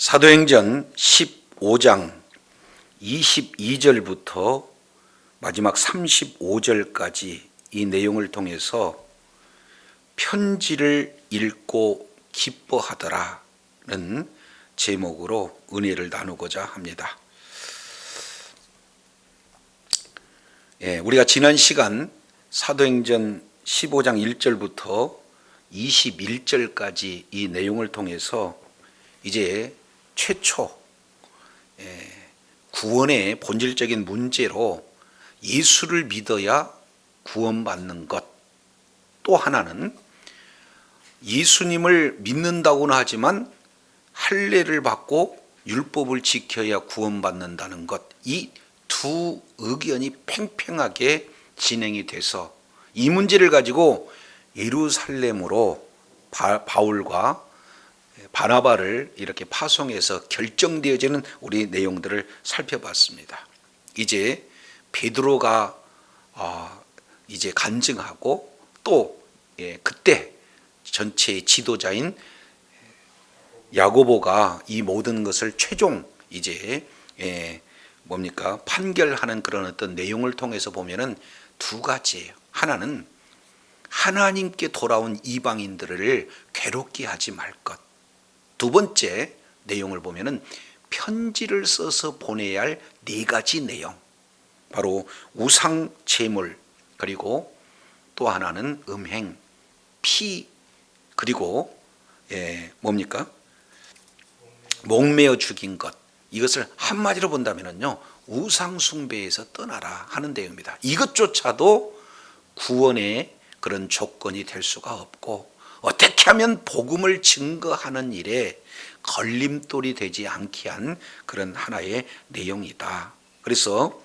사도행전 15장 22절부터 마지막 35절까지 이 내용을 통해서 편지를 읽고 기뻐하더라는 제목으로 은혜를 나누고자 합니다. 우리가 지난 시간 사도행전 15장 1절부터 21절까지 이 내용을 통해서 이제 최초 구원의 본질적인 문제로 예수를 믿어야 구원받는 것, 또 하나는 예수님을 믿는다고는 하지만 할례를 받고 율법을 지켜야 구원받는다는 것, 이 두 의견이 팽팽하게 진행이 돼서 이 문제를 가지고 예루살렘으로 바울과 바나바를 이렇게 파송해서 결정되어지는 우리 내용들을 살펴봤습니다. 이제 베드로가 이제 간증하고 또 그때 전체의 지도자인 야고보가 이 모든 것을 최종 이제 판결하는 그런 어떤 내용을 통해서 보면은 두 가지예요. 하나는 하나님께 돌아온 이방인들을 괴롭게 하지 말 것. 두 번째 내용을 보면은 편지를 써서 보내야 할 네 가지 내용. 바로 우상 제물, 그리고 또 하나는 음행, 피, 그리고 목매어 죽인 것. 이것을 한마디로 본다면은요, 우상 숭배에서 떠나라 하는 내용입니다. 이것조차도 구원의 그런 조건이 될 수가 없고, 어떻게 하면 복음을 증거하는 일에 걸림돌이 되지 않게 한 그런 하나의 내용이다. 그래서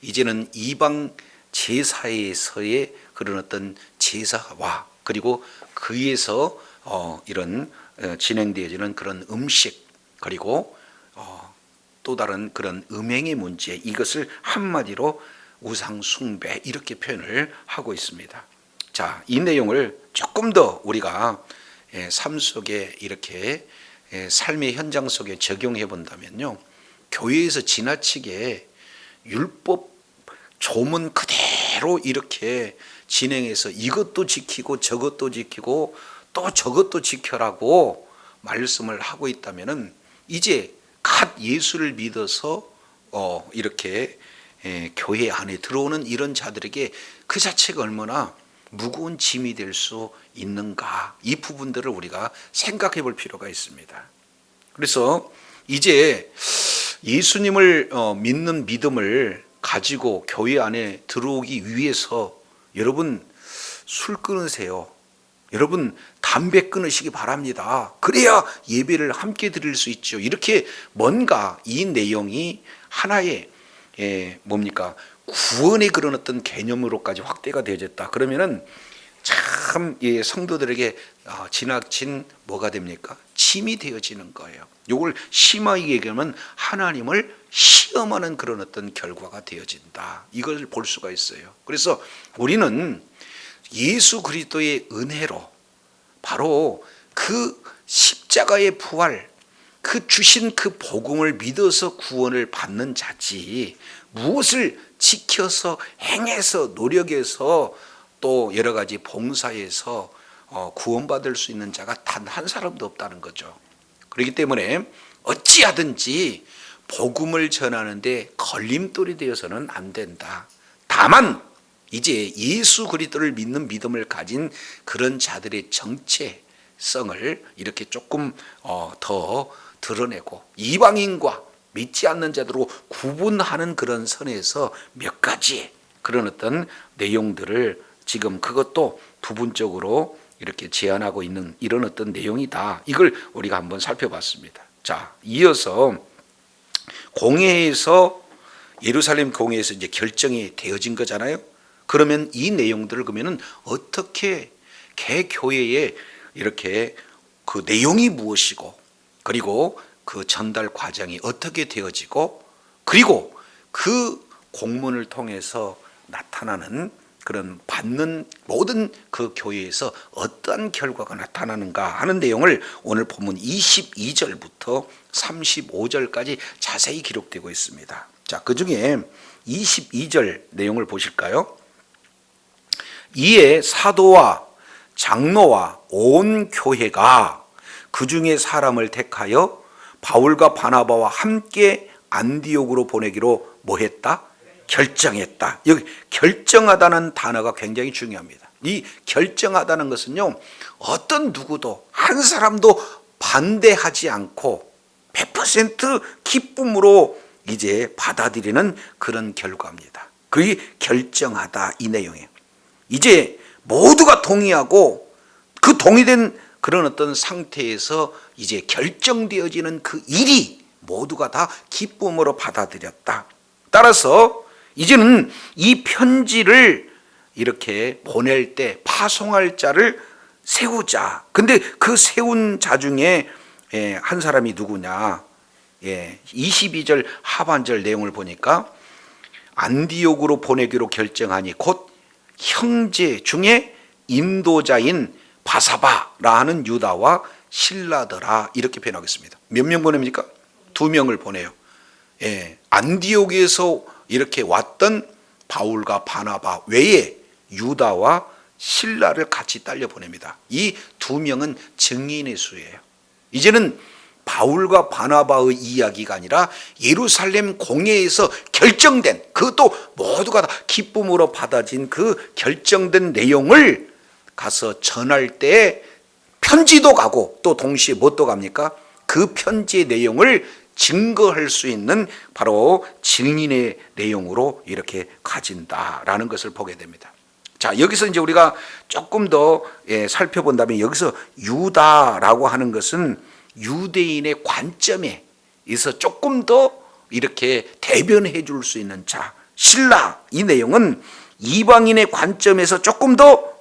이제는 이방 제사에서의 그런 어떤 제사와 그리고 그에서 이런 진행되어지는 그런 음식, 그리고 또 다른 그런 음행의 문제, 이것을 한마디로 우상 숭배 이렇게 표현을 하고 있습니다. 자, 이 내용을 조금 더 우리가 삶 속에 이렇게 삶의 현장 속에 적용해 본다면요, 교회에서 지나치게 율법 조문 그대로 이렇게 진행해서 이것도 지키고 저것도 지키고 또 저것도 지켜라고 말씀을 하고 있다면은 이제 갓 예수를 믿어서 이렇게 교회 안에 들어오는 이런 자들에게 그 자체가 얼마나 무거운 짐이 될 수 있는가, 이 부분들을 우리가 생각해 볼 필요가 있습니다. 그래서 이제 예수님을 믿는 믿음을 가지고 교회 안에 들어오기 위해서 여러분 술 끊으세요. 여러분 담배 끊으시기 바랍니다. 그래야 예배를 함께 드릴 수 있죠. 이렇게 뭔가 이 내용이 하나의 구원의 그런 어떤 개념으로까지 확대가 되어졌다. 그러면은 참 성도들에게 지나친 뭐가 됩니까? 짐이 되어지는 거예요. 이걸 심하게 얘기하면 하나님을 시험하는 그런 어떤 결과가 되어진다. 이걸 볼 수가 있어요. 그래서 우리는 예수 그리스도의 은혜로 바로 그 십자가의 부활, 그 주신 그 복음을 믿어서 구원을 받는 자지, 무엇을 지켜서 행해서 노력해서 또 여러 가지 봉사해서 구원받을 수 있는 자가 단 한 사람도 없다는 거죠. 그렇기 때문에 어찌하든지 복음을 전하는데 걸림돌이 되어서는 안 된다. 다만 이제 예수 그리스도를 믿는 믿음을 가진 그런 자들의 정체성을 이렇게 조금 더 드러내고 이방인과 믿지 않는 자들로 구분하는 그런 선에서 몇 가지 그런 어떤 내용들을 지금 그것도 부분적으로 이렇게 제안하고 있는 이런 어떤 내용이다. 이걸 우리가 한번 살펴봤습니다. 자, 이어서 공회에서 예루살렘 공회에서 이제 결정이 되어진 거잖아요. 그러면 이 내용들을 그러면은 어떻게 개교회에 이렇게 그 내용이 무엇이고, 그리고 그 전달 과정이 어떻게 되어지고, 그리고 그 공문을 통해서 나타나는 그런 받는 모든 그 교회에서 어떠한 결과가 나타나는가 하는 내용을 오늘 본문 22절부터 35절까지 자세히 기록되고 있습니다. 자, 그 중에 22절 내용을 보실까요? 이에 사도와 장로와 온 교회가 그 중에 사람을 택하여 바울과 바나바와 함께 안디옥으로 보내기로 뭐했다? 결정했다. 여기 결정하다는 단어가 굉장히 중요합니다. 이 결정하다는 것은요, 어떤 누구도 한 사람도 반대하지 않고 100% 기쁨으로 이제 받아들이는 그런 결과입니다. 그게 결정하다 이 내용이에요. 이제 모두가 동의하고 그 동의된 그런 어떤 상태에서 이제 결정되어지는 그 일이 모두가 다 기쁨으로 받아들였다. 따라서 이제는 이 편지를 이렇게 보낼 때 파송할 자를 세우자. 근데 그 세운 자 중에 한 사람이 누구냐? 22절 하반절 내용을 보니까 안디옥으로 보내기로 결정하니 곧 형제 중에 인도자인 바사바라는 유다와 실라더라 이렇게 표현하겠습니다. 몇 명 보냅니까? 2명을 보내요. 안디옥에서 이렇게 왔던 바울과 바나바 외에 유다와 실라를 같이 딸려 보냅니다. 이 2명은 증인의 수예요. 이제는 바울과 바나바의 이야기가 아니라 예루살렘 공회에서 결정된, 그것도 모두가 다 기쁨으로 받아진 그 결정된 내용을 가서 전할 때 편지도 가고 또 동시에 뭣도 갑니까? 그 편지의 내용을 증거할 수 있는 바로 증인의 내용으로 이렇게 가진다라는 것을 보게 됩니다. 자, 여기서 이제 우리가 조금 더 살펴본다면 여기서 유다라고 하는 것은 유대인의 관점에 있어 조금 더 이렇게 대변해 줄 수 있는 자, 실라 이 내용은 이방인의 관점에서 조금 더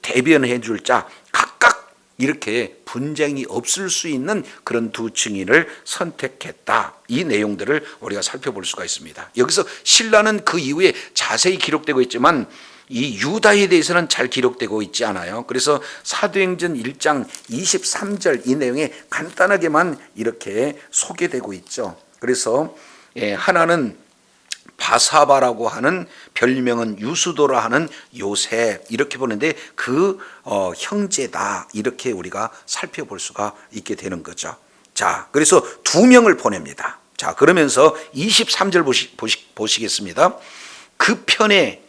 대변해 줄 자, 각각 이렇게 분쟁이 없을 수 있는 그런 2 증인을 선택했다. 이 내용들을 우리가 살펴볼 수가 있습니다. 여기서 실라는 그 이후에 자세히 기록되고 있지만 이 유다에 대해서는 잘 기록되고 있지 않아요. 그래서 사도행전 1장 23절 이 내용에 간단하게만 이렇게 소개되고 있죠. 그래서 하나는 바사바라고 하는 별명은 유수도라 하는 요셉 이렇게 보는데 그 형제다 이렇게 우리가 살펴볼 수가 있게 되는 거죠. 자, 그래서 2명을 보냅니다. 자, 그러면서 23절 보시겠습니다. 그 편에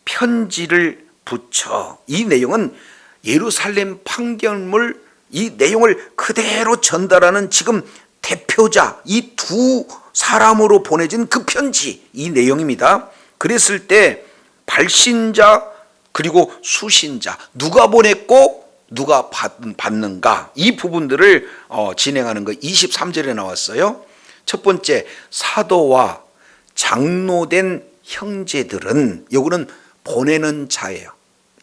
편지를 붙여, 이 내용은 예루살렘 판결물 이 내용을 그대로 전달하는 지금 대표자 이 2 사람으로 보내진 그 편지 이 내용입니다. 그랬을 때 발신자 그리고 수신자 누가 보냈고 누가 받는가 이 부분들을 진행하는 거 23절에 나왔어요. 첫 번째, 사도와 장로된 형제들은 요거는 보내는 자예요.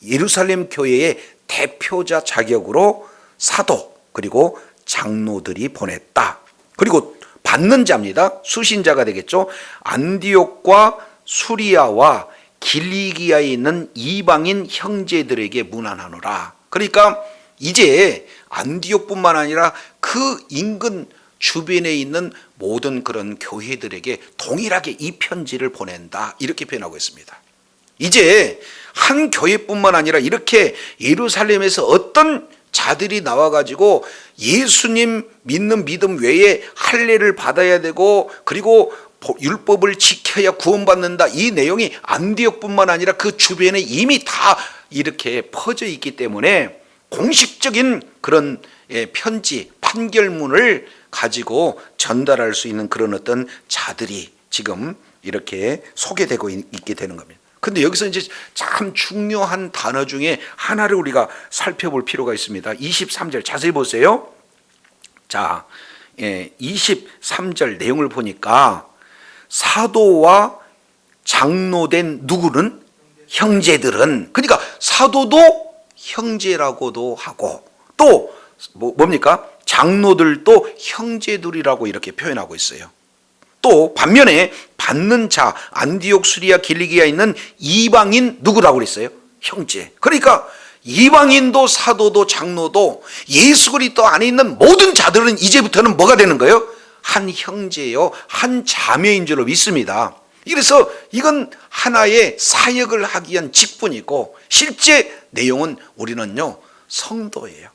예루살렘 교회의 대표자 자격으로 사도 그리고 장로들이 보냈다. 그리고 받는 자입니다. 수신자가 되겠죠. 안디옥과 수리아와 길리기아에 있는 이방인 형제들에게 문안하노라. 그러니까 이제 안디옥뿐만 아니라 그 인근 주변에 있는 모든 그런 교회들에게 동일하게 이 편지를 보낸다. 이렇게 표현하고 있습니다. 이제 한 교회뿐만 아니라 이렇게 예루살렘에서 어떤 자들이 나와가지고 예수님 믿는 믿음 외에 할례를 받아야 되고 그리고 율법을 지켜야 구원받는다. 이 내용이 안디옥뿐만 아니라 그 주변에 이미 다 이렇게 퍼져 있기 때문에 공식적인 그런 편지, 판결문을 가지고 전달할 수 있는 그런 어떤 자들이 지금 이렇게 소개되고 있게 되는 겁니다. 근데 여기서 이제 참 중요한 단어 중에 하나를 우리가 살펴볼 필요가 있습니다. 23절 자세히 보세요. 자, 23절 내용을 보니까 사도와 장로된 누구는? 형제들은. 그러니까 사도도 형제라고도 하고 또 뭡니까? 장로들도 형제들이라고 이렇게 표현하고 있어요. 또 반면에 받는 자, 안디옥, 수리아, 길리기아에 있는 이방인 누구라고 그랬어요? 형제. 그러니까 이방인도 사도도 장로도 예수 그리스도 안에 있는 모든 자들은 이제부터는 뭐가 되는 거예요? 한 형제요, 한 자매인 줄로 믿습니다. 그래서 이건 하나의 사역을 하기 위한 직분이고, 실제 내용은 우리는요 성도예요.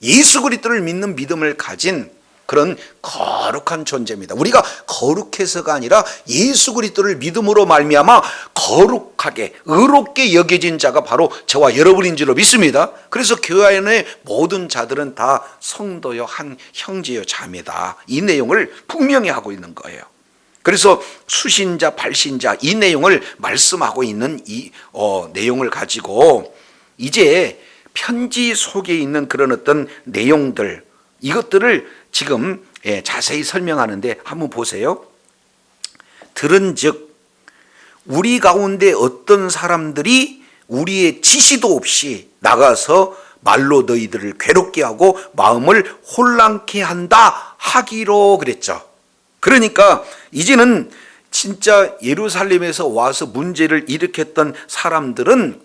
예수 그리스도를 믿는 믿음을 가진 그런 거룩한 존재입니다. 우리가 거룩해서가 아니라 예수 그리스도를 믿음으로 말미암아 거룩하게 의롭게 여겨진 자가 바로 저와 여러분인 줄로 믿습니다. 그래서 교회 안의 모든 자들은 다 성도요, 한 형제요, 자매다. 이 내용을 분명히 하고 있는 거예요. 그래서 수신자, 발신자 이 내용을 말씀하고 있는 이 내용을 가지고 이제 편지 속에 있는 그런 어떤 내용들, 이것들을 지금 자세히 설명하는데 한번 보세요. 들은즉 우리 가운데 어떤 사람들이 우리의 지시도 없이 나가서 말로 너희들을 괴롭게 하고 마음을 혼란케 한다 하기로 그랬죠. 그러니까 이제는 진짜 예루살렘에서 와서 문제를 일으켰던 사람들은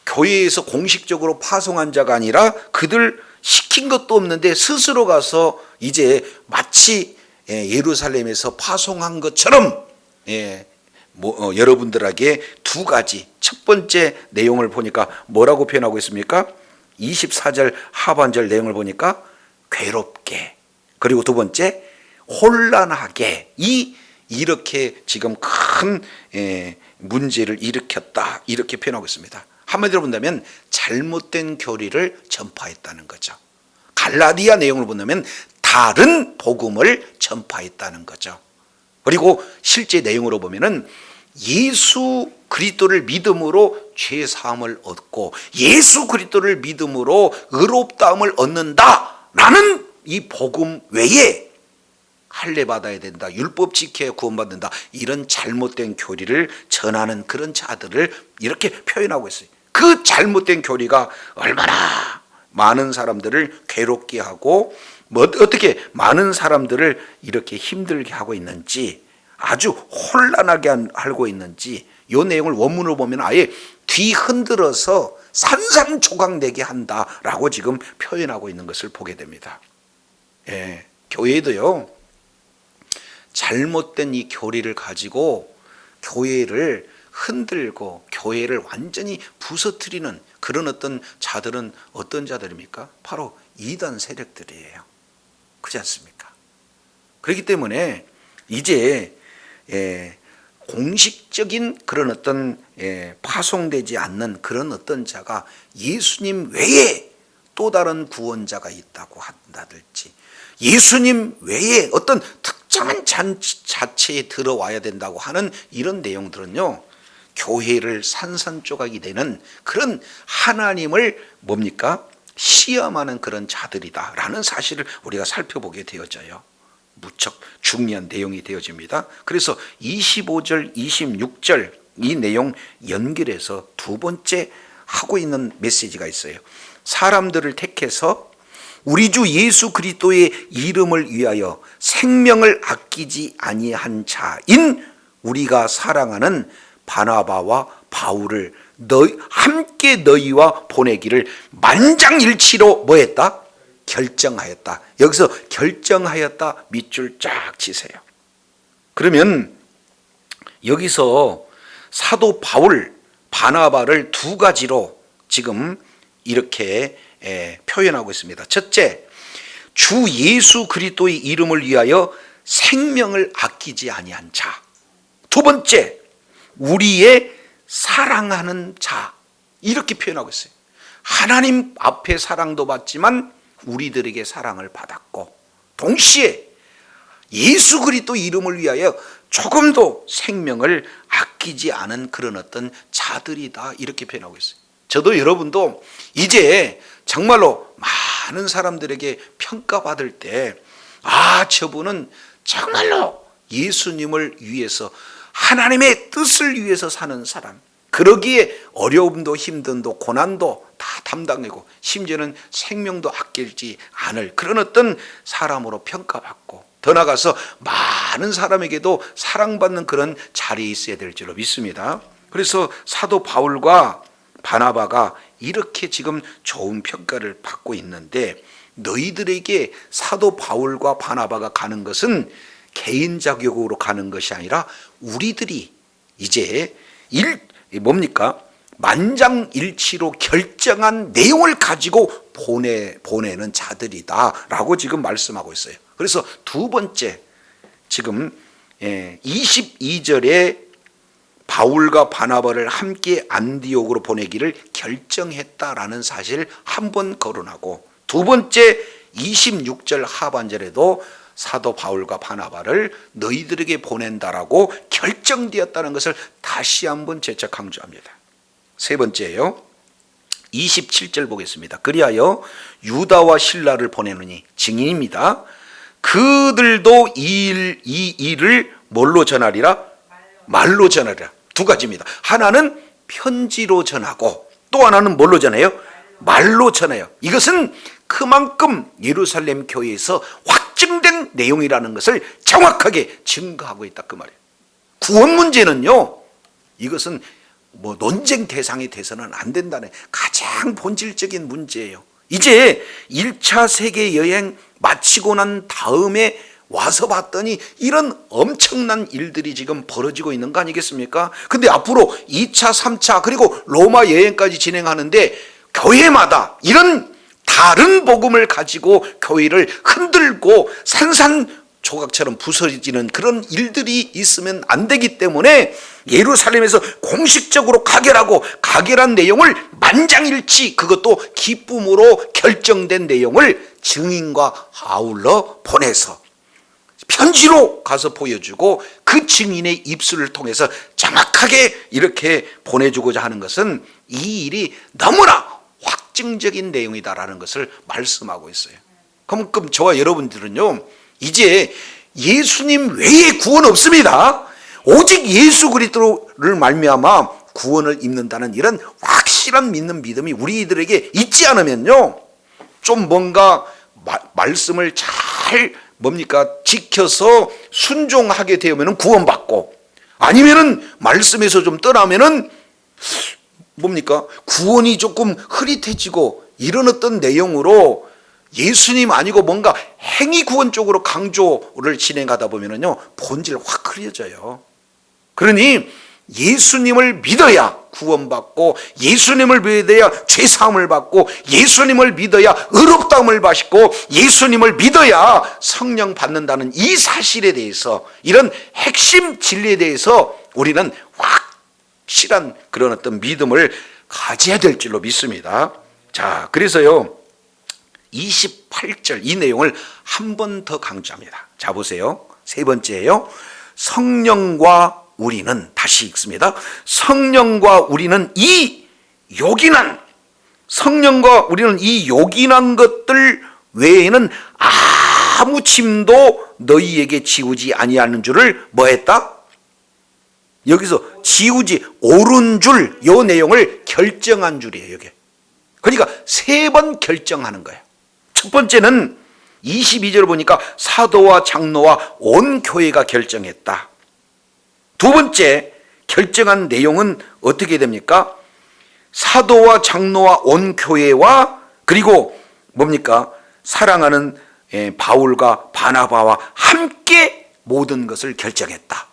교회에서 공식적으로 파송한 자가 아니라 그들 시킨 것도 없는데 스스로 가서 이제 마치 예루살렘에서 파송한 것처럼 여러분들에게 두 가지, 첫 번째 내용을 보니까 뭐라고 표현하고 있습니까? 24절 하반절 내용을 보니까 괴롭게, 그리고 두 번째 혼란하게, 이렇게 지금 큰 문제를 일으켰다, 이렇게 표현하고 있습니다. 한마디로 본다면 잘못된 교리를 전파했다는 거죠. 갈라디아 내용을 본다면 다른 복음을 전파했다는 거죠. 그리고 실제 내용으로 보면은 예수 그리스도를 믿음으로 죄 사함을 얻고 예수 그리스도를 믿음으로 의롭다함을 얻는다라는 이 복음 외에 할례 받아야 된다, 율법 지켜야 구원받는다, 이런 잘못된 교리를 전하는 그런 자들을 이렇게 표현하고 있어요. 그 잘못된 교리가 얼마나 많은 사람들을 괴롭게 하고 어떻게 많은 사람들을 이렇게 힘들게 하고 있는지, 아주 혼란하게 하고 있는지, 이 내용을 원문으로 보면 아예 뒤흔들어서 산산조각내게 한다라고 지금 표현하고 있는 것을 보게 됩니다. 교회도요, 잘못된 이 교리를 가지고 교회를 흔들고 교회를 완전히 부서뜨리는 그런 어떤 자들은 어떤 자들입니까? 바로 이단 세력들이에요. 그렇지 않습니까? 그렇기 때문에 이제 공식적인 그런 어떤 파송되지 않는 그런 어떤 자가 예수님 외에 또 다른 구원자가 있다고 한다든지, 예수님 외에 어떤 특정한 자체에 들어와야 된다고 하는 이런 내용들은요, 교회를 산산조각이 되는 그런 하나님을 뭡니까? 시험하는 그런 자들이다라는 사실을 우리가 살펴보게 되어져요. 무척 중요한 내용이 되어집니다. 그래서 25절, 26절 이 내용 연결해서 두 번째 하고 있는 메시지가 있어요. 사람들을 택해서 우리 주 예수 그리스도의 이름을 위하여 생명을 아끼지 아니한 자인 우리가 사랑하는 바나바와 바울을 함께 너희와 보내기를 만장일치로 뭐했다? 결정하였다. 여기서 결정하였다 밑줄 쫙 치세요. 그러면 여기서 사도 바울, 바나바를 두 가지로 지금 이렇게 표현하고 있습니다. 첫째, 주 예수 그리스도의 이름을 위하여 생명을 아끼지 아니한 자. 두 번째, 우리의 사랑하는 자, 이렇게 표현하고 있어요. 하나님 앞에 사랑도 받지만 우리들에게 사랑을 받았고, 동시에 예수 그리스도 이름을 위하여 조금도 생명을 아끼지 않은 그런 어떤 자들이다, 이렇게 표현하고 있어요. 저도 여러분도 이제 정말로 많은 사람들에게 평가받을 때, 저분은 정말로 예수님을 위해서 하나님의 뜻을 위해서 사는 사람, 그러기에 어려움도 힘듦도 고난도 다 담당하고 심지어는 생명도 아낄지 않을 그런 어떤 사람으로 평가받고, 더 나가서 많은 사람에게도 사랑받는 그런 자리에 있어야 될 줄로 믿습니다. 그래서 사도 바울과 바나바가 이렇게 지금 좋은 평가를 받고 있는데, 너희들에게 사도 바울과 바나바가 가는 것은 개인 자격으로 가는 것이 아니라 우리들이 이제 뭡니까? 만장일치로 결정한 내용을 가지고 보내는 자들이다라고 지금 말씀하고 있어요. 그래서 두 번째, 지금 22절에 바울과 바나바를 함께 안디옥으로 보내기를 결정했다라는 사실을 한 번 거론하고, 두 번째 26절 하반절에도 사도 바울과 바나바를 너희들에게 보낸다라고 결정되었다는 것을 다시 한번 재차 강조합니다. 세 번째예요. 27절 보겠습니다. 그리하여 유다와 실라를 보내느니, 증인입니다. 그들도 이 일을 뭘로 전하리라? 말로 전하리라. 두 가지입니다. 하나는 편지로 전하고, 또 하나는 뭘로 전해요? 말로 전해요. 이것은 그만큼 예루살렘 교회에서 확증된 내용이라는 것을 정확하게 증거하고 있다, 그 말이에요. 구원 문제는요, 이것은 논쟁 대상이 돼서는 안 된다는 가장 본질적인 문제예요. 이제 1차 세계 여행 마치고 난 다음에 와서 봤더니 이런 엄청난 일들이 지금 벌어지고 있는 거 아니겠습니까? 근데 앞으로 2차, 3차 그리고 로마 여행까지 진행하는데 교회마다 이런 다른 복음을 가지고 교회를 흔들고 산산조각처럼 부서지는 그런 일들이 있으면 안 되기 때문에 예루살렘에서 공식적으로 가결한 내용을 만장일치, 그것도 기쁨으로 결정된 내용을 증인과 아울러 보내서 편지로 가서 보여주고, 그 증인의 입술을 통해서 정확하게 이렇게 보내주고자 하는 것은 이 일이 너무나 확증적인 내용이다라는 것을 말씀하고 있어요. 그럼 저와 여러분들은요, 이제 예수님 외에 구원 없습니다. 오직 예수 그리스도를 말미암아 구원을 입는다는 이런 확실한 믿음이 우리들에게 있지 않으면요, 좀 뭔가 말씀을 잘 지켜서 순종하게 되면 구원받고, 아니면은 말씀에서 좀 떠나면은 구원이 조금 흐릿해지고, 이런 어떤 내용으로 예수님 아니고 뭔가 행위 구원 쪽으로 강조를 진행하다 보면은요, 본질 확 흐려져요. 그러니 예수님을 믿어야 구원받고, 예수님을 믿어야 죄사함을 받고, 예수님을 믿어야 의롭다함을 받고, 예수님을 믿어야 성령 받는다는 이 사실에 대해서, 이런 핵심 진리에 대해서 우리는 확실한 그런 어떤 믿음을 가져야 될 줄로 믿습니다. 자, 그래서요 28절 이 내용을 한 번 더 강조합니다. 자, 보세요. 세 번째예요. 성령과 우리는, 다시 읽습니다. 성령과 우리는 이 요긴한 것들 외에는 아무 짐도 너희에게 지우지 아니하는 줄을 뭐했다? 여기서 옳은 줄, 요 내용을 결정한 줄이에요, 이게. 그러니까 세 번 결정하는 거예요. 첫 번째는 22절 보니까 사도와 장로와 온 교회가 결정했다. 두 번째 결정한 내용은 어떻게 됩니까? 사도와 장로와 온 교회와, 그리고 사랑하는 바울과 바나바와 함께 모든 것을 결정했다.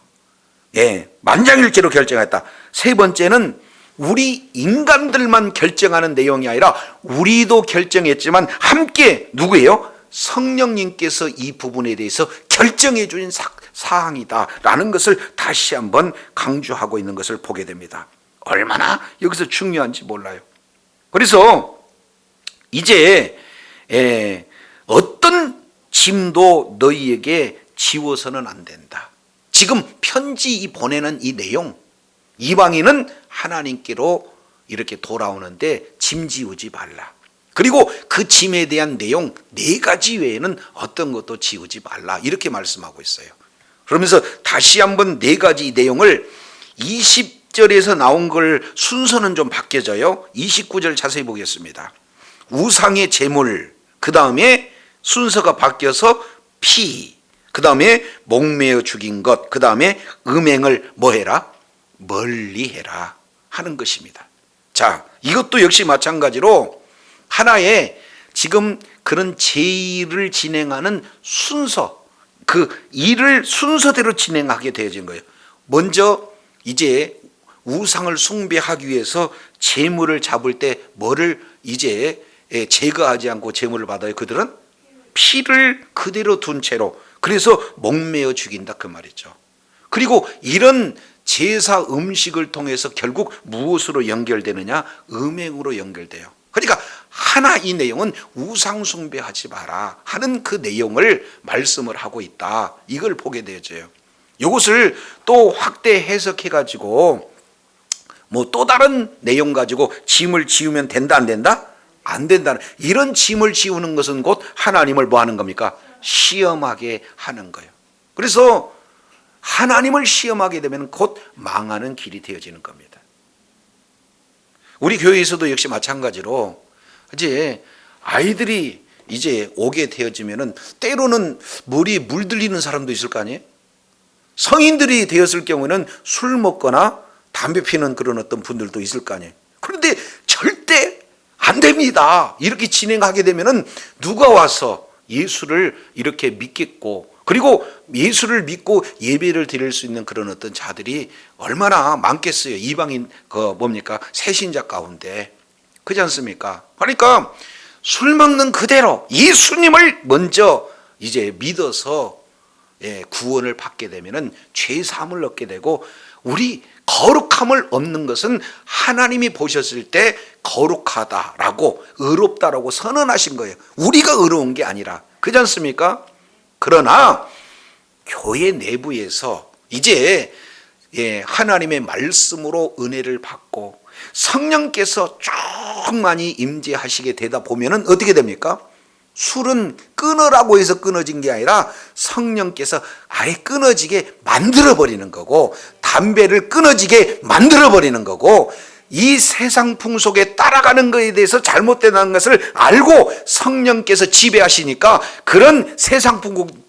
만장일치로 결정했다. 세 번째는 우리 인간들만 결정하는 내용이 아니라 우리도 결정했지만 함께 누구예요? 성령님께서 이 부분에 대해서 결정해 주신 사항이다라는 것을 다시 한번 강조하고 있는 것을 보게 됩니다. 얼마나 여기서 중요한지 몰라요. 그래서 이제 어떤 짐도 너희에게 지워서는 안 된다. 지금 편지 보내는 이 내용, 이방인은 하나님께로 이렇게 돌아오는데 짐 지우지 말라. 그리고 그 짐에 대한 내용 4가지 외에는 어떤 것도 지우지 말라, 이렇게 말씀하고 있어요. 그러면서 다시 한번 4가지 내용을 20절에서 나온 걸 순서는 좀 바뀌어져요. 29절 자세히 보겠습니다. 우상의 제물, 그 다음에 순서가 바뀌어서 피, 그 다음에 목매어 죽인 것, 그 다음에 음행을 뭐 해라? 멀리해라 하는 것입니다. 자, 이것도 역시 마찬가지로 하나의 지금 그런 제일을 진행하는 순서, 그 일을 순서대로 진행하게 되어진 거예요. 먼저 이제 우상을 숭배하기 위해서 제물을 잡을 때 뭐를 이제 제거하지 않고 제물을 받아요. 그들은 피를 그대로 둔 채로, 그래서 목매어 죽인다 그 말이죠. 그리고 이런 제사 음식을 통해서 결국 무엇으로 연결되느냐? 음행으로 연결돼요. 그러니까 하나 이 내용은 우상 숭배하지 마라 하는 그 내용을 말씀을 하고 있다. 이걸 보게 되어져요. 이것을 또 확대 해석해 가지고 뭐 또 다른 내용 가지고 짐을 지우면 된다 안 된다? 안 된다는, 이런 짐을 지우는 것은 곧 하나님을 뭐 하는 겁니까? 시험하게 하는 거예요. 그래서 하나님을 시험하게 되면 곧 망하는 길이 되어지는 겁니다. 우리 교회에서도 역시 마찬가지로 이제 아이들이 이제 오게 되어지면은 때로는 머리에 물 들리는 사람도 있을 거 아니에요? 성인들이 되었을 경우에는 술 먹거나 담배 피는 그런 어떤 분들도 있을 거 아니에요? 그런데 절대 안 됩니다. 이렇게 진행하게 되면은 누가 와서 예수를 이렇게 믿겠고, 그리고 예수를 믿고 예배를 드릴 수 있는 그런 어떤 자들이 얼마나 많겠어요. 이방인 뭡니까? 새신자 가운데. 그렇지 않습니까? 그러니까 술 먹는 그대로 예수님을 먼저 이제 믿어서 구원을 받게 되면은 죄 사함을 얻게 되고, 우리 거룩함을 얻는 것은 하나님이 보셨을 때 거룩하다라고 의롭다라고 선언하신 거예요. 우리가 의로운 게 아니라. 그렇지 않습니까? 그러나 교회 내부에서 이제 하나님의 말씀으로 은혜를 받고 성령께서 쭉 많이 임재하시게 되다 보면은 어떻게 됩니까? 술은 끊으라고 해서 끊어진 게 아니라 성령께서 아예 끊어지게 만들어 버리는 거고, 담배를 끊어지게 만들어 버리는 거고, 이 세상 풍속에 따라가는 것에 대해서 잘못되다는 것을 알고 성령께서 지배하시니까 그런 세상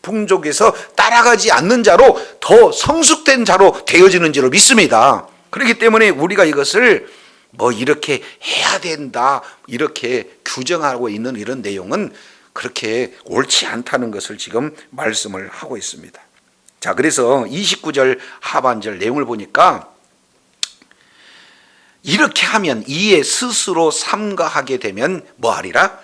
풍속에서 따라가지 않는 자로 더 성숙된 자로 되어지는 줄로 믿습니다. 그렇기 때문에 우리가 이것을 뭐 이렇게 해야 된다 이렇게 규정하고 있는 이런 내용은 그렇게 옳지 않다는 것을 지금 말씀을 하고 있습니다. 자, 그래서 29절 하반절 내용을 보니까 이렇게 하면 이에 스스로 삼가하게 되면 뭐하리라?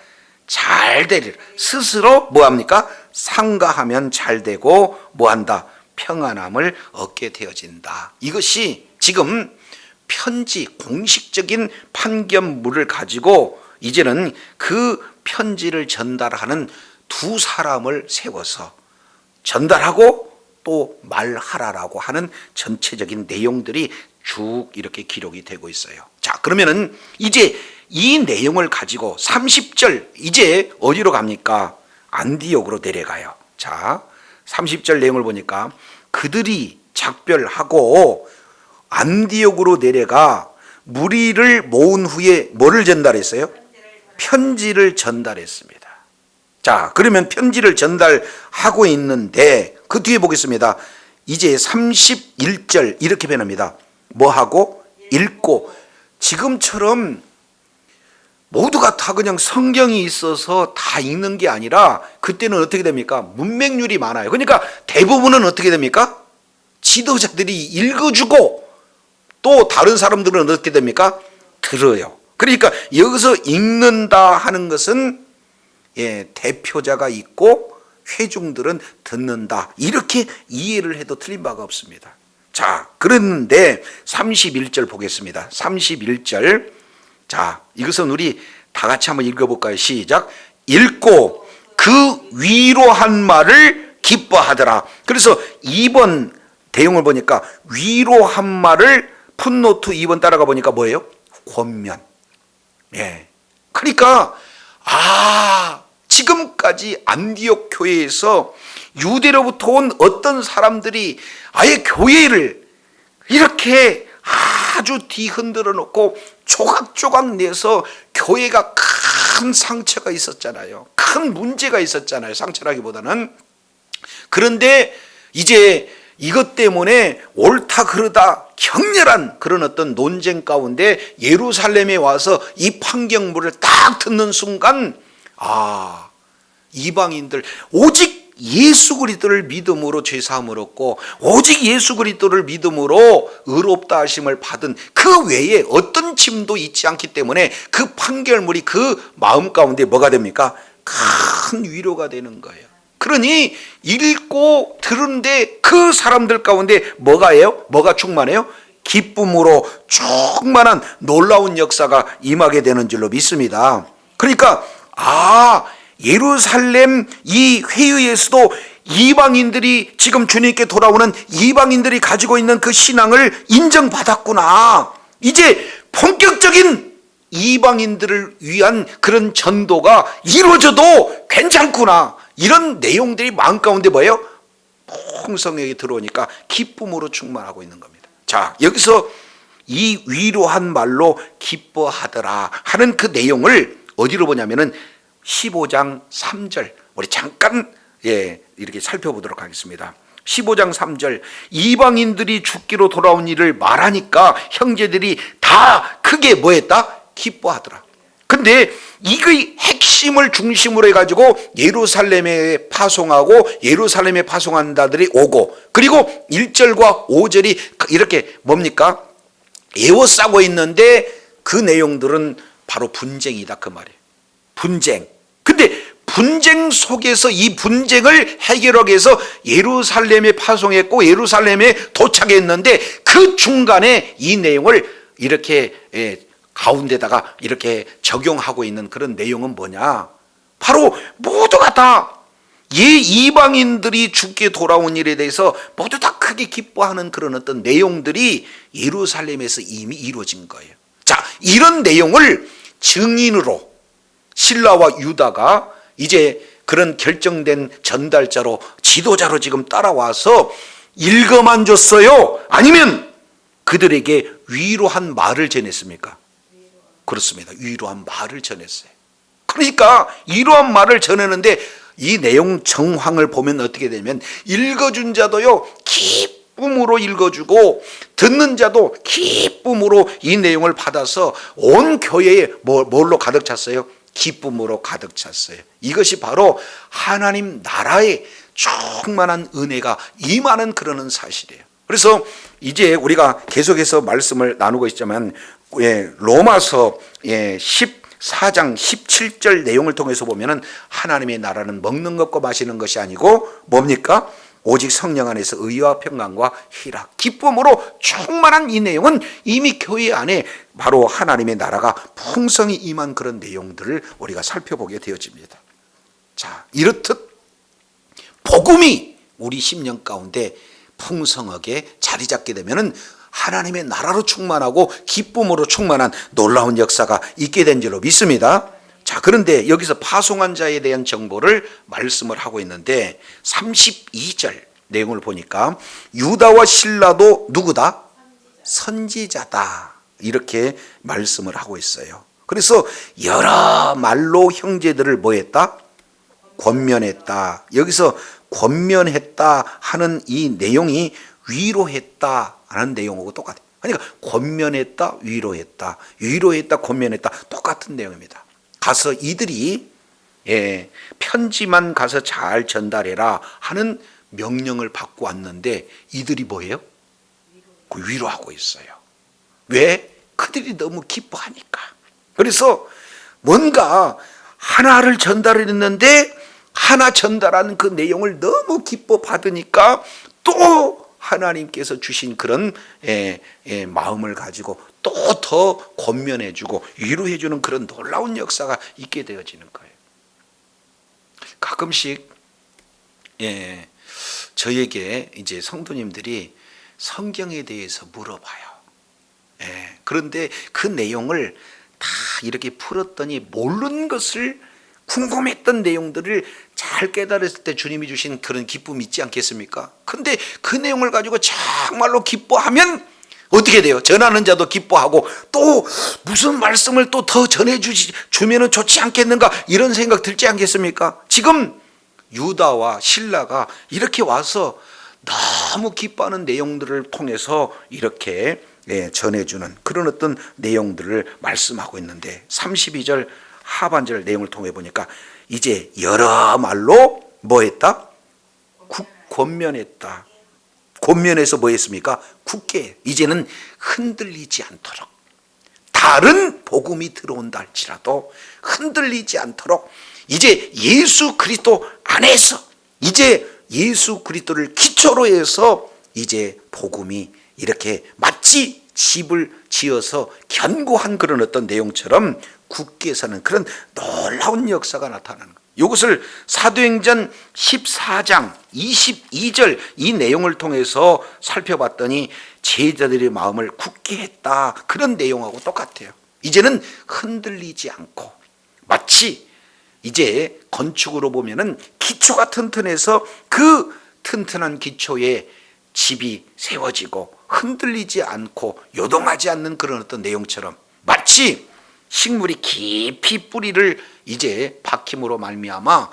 잘 되리라. 스스로 뭐합니까? 삼가하면 잘 되고 뭐한다? 평안함을 얻게 되어진다. 이것이 지금 편지, 공식적인 판결문을 가지고 이제는 그 편지를 전달하는 두 사람을 세워서 전달하고 또 말하라라고 하는 전체적인 내용들이 쭉 이렇게 기록이 되고 있어요. 자, 그러면은 이제 이 내용을 가지고 30절 이제 어디로 갑니까? 안디옥으로 내려가요. 자, 30절 내용을 보니까 그들이 작별하고 안디옥으로 내려가 무리를 모은 후에 뭐를 전달했어요? 편지를 전달했습니다. 자, 그러면 편지를 전달하고 있는데 그 뒤에 보겠습니다. 이제 31절 이렇게 변합니다. 뭐하고? 읽고. 지금처럼 모두가 다 그냥 성경이 있어서 다 읽는 게 아니라 그때는 어떻게 됩니까? 문맹률이 많아요. 그러니까 대부분은 어떻게 됩니까? 지도자들이 읽어주고 또 다른 사람들은 어떻게 됩니까? 들어요. 그러니까 여기서 읽는다 하는 것은 대표자가 있고 회중들은 듣는다. 이렇게 이해를 해도 틀린 바가 없습니다. 자, 그런데 31절 보겠습니다. 31절. 자, 이것은 우리 다 같이 한번 읽어볼까요? 시작. 읽고 그 위로한 말을 기뻐하더라. 그래서 2번 대용을 보니까 위로한 말을 풋노트 2번 따라가 보니까 뭐예요? 권면. 그러니까 지금까지 안디옥 교회에서 유대로부터 온 어떤 사람들이 아예 교회를 이렇게 아주 뒤흔들어 놓고 조각조각 내서 교회가 큰 상처가 있었잖아요. 큰 문제가 있었잖아요. 상처라기보다는. 그런데 이제 이것 때문에 옳다 그르다 격렬한 그런 어떤 논쟁 가운데 예루살렘에 와서 이 판결문을 딱 듣는 순간 이방인들 오직 예수 그리스도를 믿음으로 죄 사함을 얻고 오직 예수 그리스도를 믿음으로 의롭다 하심을 받은 그 외에 어떤 짐도 있지 않기 때문에 그 판결물이 그 마음 가운데 뭐가 됩니까? 큰 위로가 되는 거예요. 그러니 읽고 들은데 그 사람들 가운데 뭐가 충만해요? 기쁨으로 충만한 놀라운 역사가 임하게 되는 줄로 믿습니다. 그러니까 예루살렘 이 회의에서도 이방인들이 지금 주님께 돌아오는 이방인들이 가지고 있는 그 신앙을 인정받았구나. 이제 본격적인 이방인들을 위한 그런 전도가 이루어져도 괜찮구나. 이런 내용들이 마음 가운데 뭐예요? 풍성하게 들어오니까 기쁨으로 충만하고 있는 겁니다. 자, 여기서 이 위로한 말로 기뻐하더라 하는 그 내용을 어디로 보냐면은 15장 3절 우리 잠깐 이렇게 살펴보도록 하겠습니다. 15장 3절 이방인들이 죽기로 돌아온 일을 말하니까 형제들이 다 크게 뭐했다? 기뻐하더라. 근데 이의 핵심을 중심으로 해가지고 예루살렘에 파송하고 예루살렘에 파송한 자들이 오고 그리고 1절과 5절이 이렇게 뭡니까? 에워싸고 있는데 그 내용들은 바로 분쟁이다 그 말이에요. 분쟁. 근데 분쟁 속에서 이 분쟁을 해결하기 위해서 예루살렘에 파송했고 예루살렘에 도착했는데 그 중간에 이 내용을 이렇게 가운데다가 이렇게 적용하고 있는 그런 내용은 뭐냐? 바로 모두가 다 이방인들이 죽게 돌아온 일에 대해서 모두 다 크게 기뻐하는 그런 어떤 내용들이 예루살렘에서 이미 이루어진 거예요. 자, 이런 내용을 증인으로 실라와 유다가 이제 그런 결정된 전달자로 지도자로 지금 따라와서 읽어만 줬어요? 아니면 그들에게 위로한 말을 전했습니까? 그렇습니다. 위로한 말을 전했어요. 그러니까 위로한 말을 전하는데 이 내용 정황을 보면 어떻게 되면 읽어준 자도요 기쁨으로 읽어주고 듣는 자도 기쁨으로 이 내용을 받아서 온 교회에 뭘로 가득 찼어요? 기쁨으로 가득 찼어요. 이것이 바로 하나님 나라의 충만한 은혜가 임하는 그러는 사실이에요. 그래서 이제 우리가 계속해서 말씀을 나누고 있지만 로마서 14장 17절 내용을 통해서 보면은 하나님의 나라는 먹는 것과 마시는 것이 아니고 뭡니까? 오직 성령 안에서 의와 평강과 희락, 기쁨으로 충만한 이 내용은 이미 교회 안에 바로 하나님의 나라가 풍성히 임한 그런 내용들을 우리가 살펴보게 되어집니다. 자, 이렇듯 복음이 우리 심령 가운데 풍성하게 자리 잡게 되면은 하나님의 나라로 충만하고 기쁨으로 충만한 놀라운 역사가 있게 된 줄로 믿습니다. 자, 그런데 여기서 파송한 자에 대한 정보를 말씀을 하고 있는데 32절 내용을 보니까 유다와 실라도 누구다? 선지자다. 이렇게 말씀을 하고 있어요. 그래서 여러 말로 형제들을 뭐했다? 권면했다. 여기서 권면했다 하는 이 내용이 위로했다 하는 내용하고 똑같아요. 그러니까 권면했다, 위로했다, 위로했다, 권면했다 똑같은 내용입니다. 가서 이들이 편지만 가서 잘 전달해라 하는 명령을 받고 왔는데 이들이 뭐예요? 위로하고 있어요. 왜? 그들이 너무 기뻐하니까. 그래서 뭔가 하나를 전달했는데 하나 전달하는 그 내용을 너무 기뻐 받으니까 또 하나님께서 주신 그런 마음을 가지고 또 더 권면해주고 위로해주는 그런 놀라운 역사가 있게 되어지는 거예요. 가끔씩 저에게 이제 성도님들이 성경에 대해서 물어봐요. 그런데 그 내용을 다 이렇게 풀었더니 모르는 것을 궁금했던 내용들을 잘 깨달았을 때 주님이 주신 그런 기쁨이 있지 않겠습니까? 근데 그 내용을 가지고 정말로 기뻐하면 어떻게 돼요? 전하는 자도 기뻐하고 또 무슨 말씀을 또 더 전해주면은 좋지 않겠는가 이런 생각 들지 않겠습니까? 지금 유다와 실라가 이렇게 와서 너무 기뻐하는 내용들을 통해서 이렇게 전해주는 그런 어떤 내용들을 말씀하고 있는데 32절 하반절 내용을 통해 보니까 이제 여러 말로 뭐 했다? 권면했다. 권면해서 뭐 했습니까? 굳게 이제는 흔들리지 않도록, 다른 복음이 들어온다 할지라도 흔들리지 않도록 이제 예수 그리스도 안에서, 이제 예수 그리스도를 기초로 해서 이제 복음이 이렇게 마치 집을 지어서 견고한 그런 어떤 내용처럼 굳게 서는 그런 놀라운 역사가 나타나는 거예요. 이것을 사도행전 14장 22절 이 내용을 통해서 살펴봤더니 제자들의 마음을 굳게 했다, 그런 내용하고 똑같아요. 이제는 흔들리지 않고, 마치 이제 건축으로 보면은 기초가 튼튼해서 그 튼튼한 기초에 집이 세워지고 흔들리지 않고 요동하지 않는 그런 어떤 내용처럼, 마치 식물이 깊이 뿌리를 이제 박힘으로 말미암아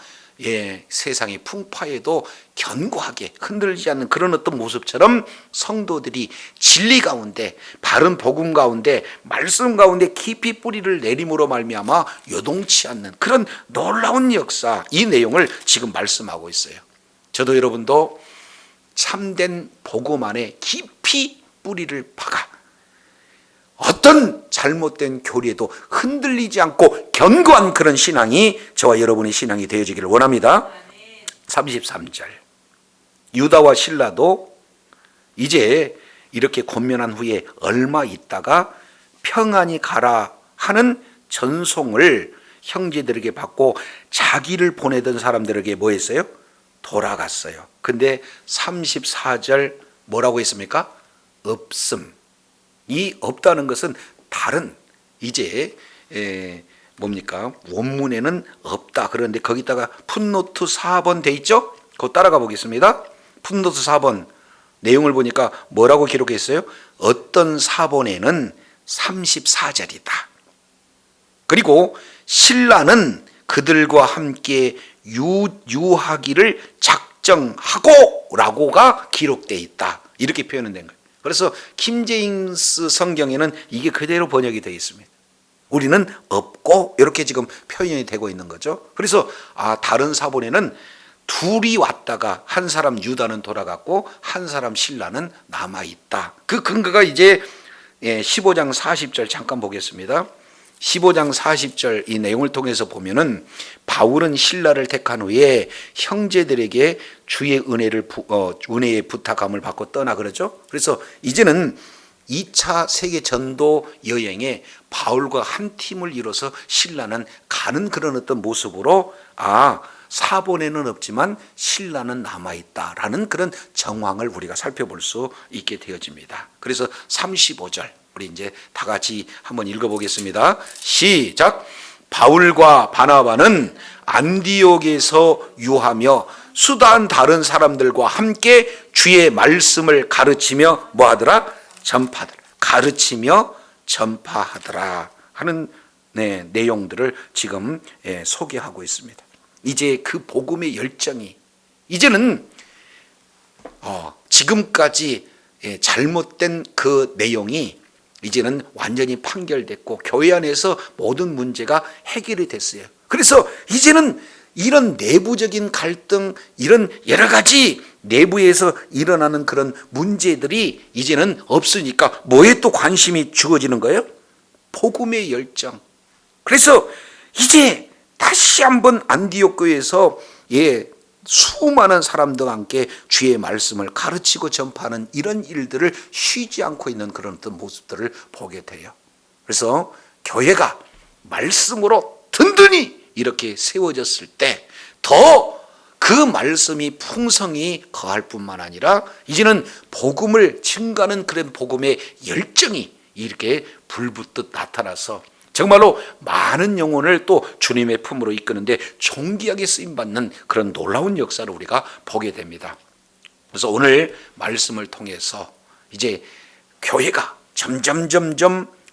세상의 풍파에도 견고하게 흔들리지 않는 그런 어떤 모습처럼 성도들이 진리 가운데, 바른 복음 가운데, 말씀 가운데 깊이 뿌리를 내림으로 말미암아 요동치 않는 그런 놀라운 역사, 이 내용을 지금 말씀하고 있어요. 저도 여러분도 참된 복음 안에 깊이 뿌리를 박아 어떤 잘못된 교리에도 흔들리지 않고 견고한 그런 신앙이 저와 여러분의 신앙이 되어지기를 원합니다. 33절 유다와 실라도 이제 이렇게 권면한 후에 얼마 있다가 평안히 가라 하는 전송을 형제들에게 받고 자기를 보내던 사람들에게 뭐 했어요? 돌아갔어요. 근데 34절 뭐라고 했습니까? 없음. 이 없다는 것은 다른, 이제 뭡니까? 원문에는 없다. 그런데 거기다가 풋노트 4번 돼 있죠? 그거 따라가 보겠습니다. 풋노트 4번 내용을 보니까 뭐라고 기록했어요? 어떤 4번에는 34절이다. 그리고 신라는 그들과 함께 유하기를 작정하고 라고가 기록되어 있다. 이렇게 표현은 된 거예요. 그래서 킹제임스 성경에는 이게 그대로 번역이 되어 있습니다. 우리는 없고 이렇게 지금 표현이 되고 있는 거죠. 그래서 다른 사본에는 둘이 왔다가 한 사람 유다는 돌아갔고 한 사람 실라는 남아있다. 그 근거가 이제 15장 40절 잠깐 보겠습니다. 15장 40절 이 내용을 통해서 보면은 바울은 신라를 택한 후에 형제들에게 주의 은혜의 부탁함을 받고 떠나 그러죠. 그래서 이제는 2차 세계 전도 여행에 바울과 한 팀을 이뤄서 신라는 가는 그런 어떤 모습으로 사본에는 없지만 신라는 남아있다라는 그런 정황을 우리가 살펴볼 수 있게 되어집니다. 그래서 35절 우리 이제 다 같이 한번 읽어보겠습니다. 시작. 바울과 바나바는 안디옥에서 유하며 수다한 다른 사람들과 함께 주의 말씀을 가르치며 뭐하더라? 전파하더라. 가르치며 전파하더라 하는 내용들을 지금 소개하고 있습니다. 이제 그 복음의 열정이 이제는 지금까지 잘못된 그 내용이 이제는 완전히 판결됐고 교회 안에서 모든 문제가 해결이 됐어요. 그래서 이제는 이런 내부적인 갈등, 이런 여러 가지 내부에서 일어나는 그런 문제들이 이제는 없으니까 뭐에 또 관심이 주어지는 거예요? 복음의 열정. 그래서 이제 다시 한번 안디옥 교회에서 수많은 사람들과 함께 주의 말씀을 가르치고 전파하는 이런 일들을 쉬지 않고 있는 그런 어떤 모습들을 보게 돼요. 그래서 교회가 말씀으로 든든히 이렇게 세워졌을 때 더 그 말씀이 풍성히 거할 뿐만 아니라 이제는 복음을 증가하는 그런 복음의 열정이 이렇게 불붙듯 나타나서 정말로 많은 영혼을 또 주님의 품으로 이끄는데 존귀하게 쓰임받는 그런 놀라운 역사를 우리가 보게 됩니다. 그래서 오늘 말씀을 통해서 이제 교회가 점점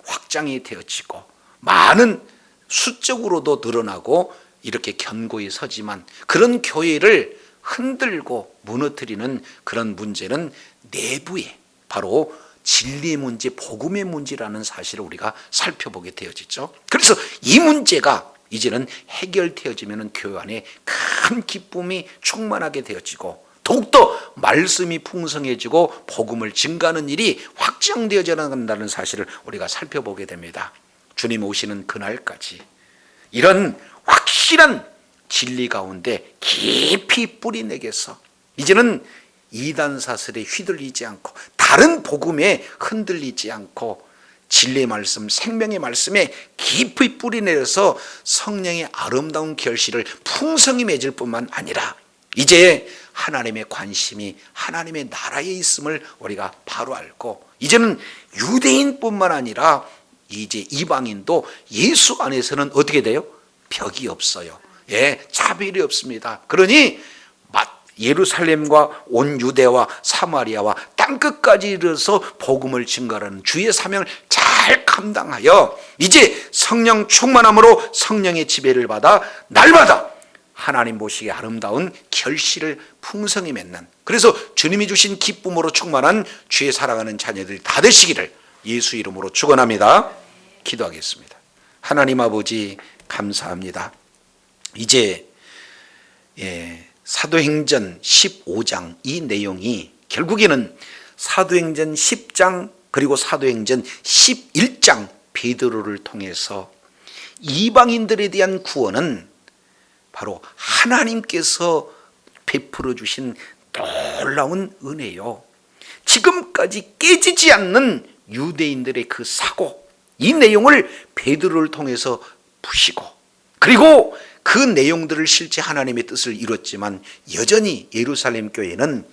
확장이 되어지고 많은 수적으로도 늘어나고 이렇게 견고히 서지만 그런 교회를 흔들고 무너뜨리는 그런 문제는 내부에 바로 진리의 문제, 복음의 문제라는 사실을 우리가 살펴보게 되어지죠. 그래서 이 문제가 이제는 해결되어지면 교회 안에 큰 기쁨이 충만하게 되어지고 더욱더 말씀이 풍성해지고 복음을 증가하는 일이 확장되어져 나간다는 사실을 우리가 살펴보게 됩니다. 주님 오시는 그날까지 이런 확실한 진리 가운데 깊이 뿌리내게서 이제는 이단 사슬에 휘둘리지 않고 다른 복음에 흔들리지 않고 진리의 말씀, 생명의 말씀에 깊이 뿌리내려서 성령의 아름다운 결실을 풍성히 맺을 뿐만 아니라 이제 하나님의 관심이 하나님의 나라에 있음을 우리가 바로 알고 이제는 유대인뿐만 아니라 이제 이방인도 예수 안에서는 어떻게 돼요? 벽이 없어요. 차별이 없습니다. 그러니 예루살렘과 온 유대와 사마리아와 땅끝까지 이르러서 복음을 증거하는 주의 사명을 잘 감당하여 이제 성령 충만함으로 성령의 지배를 받아 날마다 하나님 보시기에 아름다운 결실을 풍성히 맺는, 그래서 주님이 주신 기쁨으로 충만한 주의 사랑하는 자녀들이 다 되시기를 예수 이름으로 축원합니다. 기도하겠습니다. 하나님 아버지 감사합니다. 이제 사도행전 15장 이 내용이 결국에는 사도행전 10장 그리고 사도행전 11장 베드로를 통해서 이방인들에 대한 구원은 바로 하나님께서 베풀어 주신 놀라운 은혜요. 지금까지 깨지지 않는 유대인들의 그 사고, 이 내용을 베드로를 통해서 푸시고 그리고 그 내용들을 실제 하나님의 뜻을 이뤘지만 여전히 예루살렘 교회는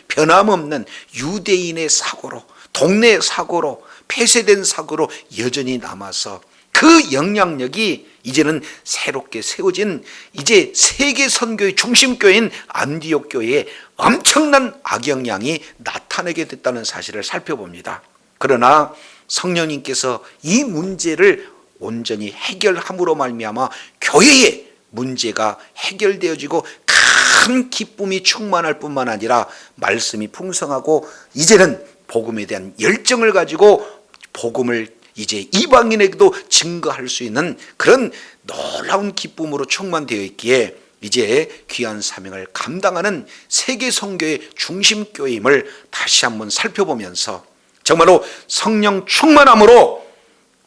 변함없는 유대인의 사고로, 동네 사고로, 폐쇄된 사고로 여전히 남아서 그 영향력이 이제는 새롭게 세워진 이제 세계 선교의 중심교회인 안디옥 교회에 엄청난 악영향이 나타나게 됐다는 사실을 살펴봅니다. 그러나 성령님께서 이 문제를 온전히 해결함으로 말미암아 교회의 문제가 해결되어지고 큰 기쁨이 충만할 뿐만 아니라 말씀이 풍성하고 이제는 복음에 대한 열정을 가지고 복음을 이제 이방인에게도 증거할 수 있는 그런 놀라운 기쁨으로 충만되어 있기에 이제 귀한 사명을 감당하는 세계 선교의 중심교회임을 다시 한번 살펴보면서 정말로 성령 충만함으로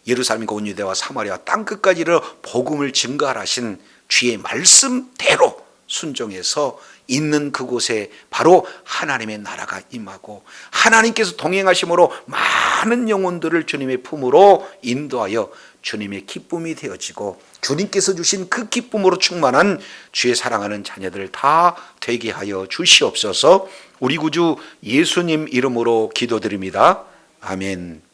예루살렘과 온 유대와 사마리아 땅끝까지 이르러 복음을 증거하라 하신 주의 말씀대로 순종해서 있는 그곳에 바로 하나님의 나라가 임하고 하나님께서 동행하심으로 많은 영혼들을 주님의 품으로 인도하여 주님의 기쁨이 되어지고 주님께서 주신 그 기쁨으로 충만한 주의 사랑하는 자녀들 다 되게 하여 주시옵소서. 우리 구주 예수님 이름으로 기도드립니다. 아멘.